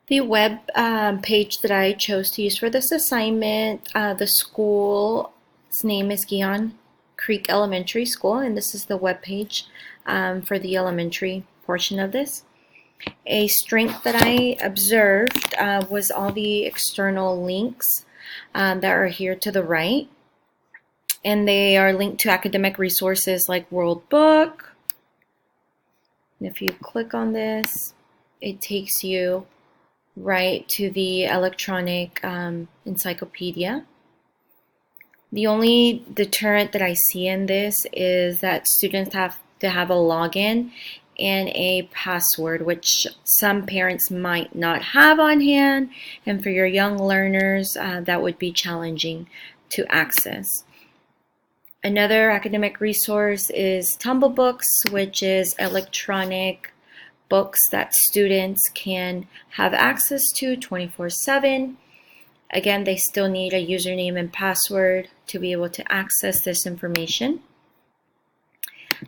The web page that I chose to use for this assignment, the school's name is Guion Creek Elementary School, and this is the web page for the elementary portion of this. A strength that I observed was all the external links that are here to the right, and they are linked to academic resources like World Book. And if you click on this, it takes you right to the electronic encyclopedia. The only deterrent that I see in this is that students have to have a login and a password, which some parents might not have on hand, and for your young learners, that would be challenging to access. Another academic resource is Tumblebooks, which is electronic books that students can have access to 24/7. Again, they still need a username and password to be able to access this information.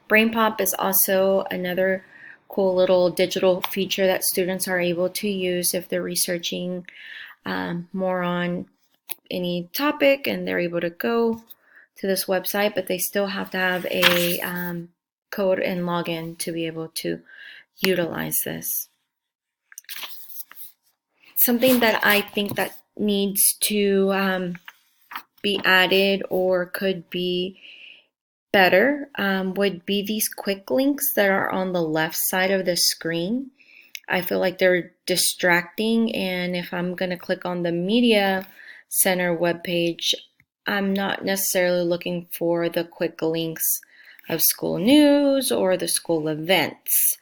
BrainPop is also another cool little digital feature that students are able to use if they're researching more on any topic, and they're able to go to this website, but they still have to have a code and login to be able to utilize this. Something that I think that needs to be added or could be better would be these quick links that are on the left side of the screen. I feel like they're distracting, and if I'm going to click on the Media Center webpage, I'm not necessarily looking for the quick links of school news or the school events.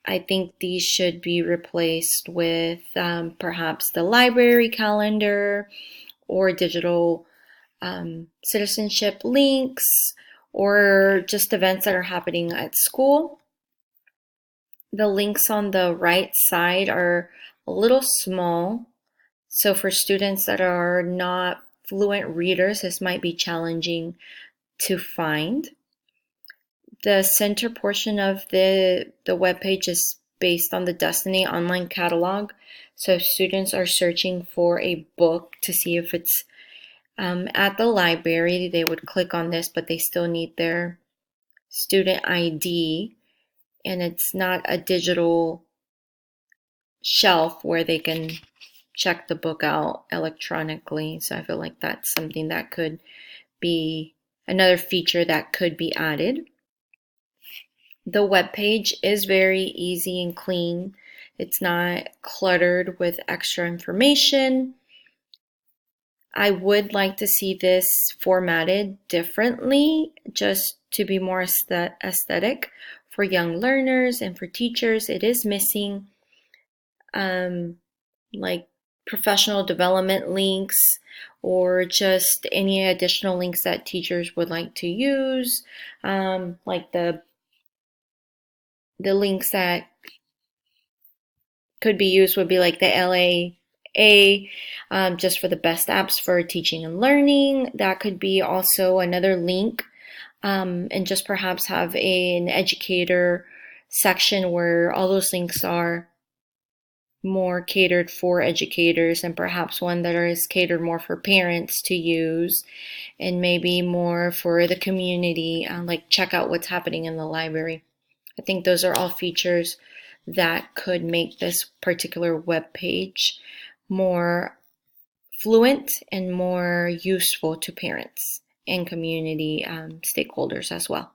I think these should be replaced with perhaps the library calendar or digital citizenship links or just events that are happening at school. The links on the right side are a little small, so for students that are not fluent readers, this might be challenging to find. The center portion of the web page is based on the Destiny online catalog. So if students are searching for a book to see if it's at the library, they would click on this, but they still need their student ID, and it's not a digital shelf where they can check the book out electronically. So I feel like that's something that could be another feature that could be added. The web page is very easy and clean. It's not cluttered with extra information. I would like to see this formatted differently just to be more aesthetic for young learners and for teachers. It is missing like professional development links or just any additional links that teachers would like to use, like the links that could be used would be like the LAA, just for the best apps for teaching and learning. That could be also another link, and just perhaps have an educator section where all those links are more catered for educators, and perhaps one that is catered more for parents to use, and maybe more for the community, like check out what's happening in the library. I think those are all features that could make this particular web page more fluent and more useful to parents and community stakeholders as well.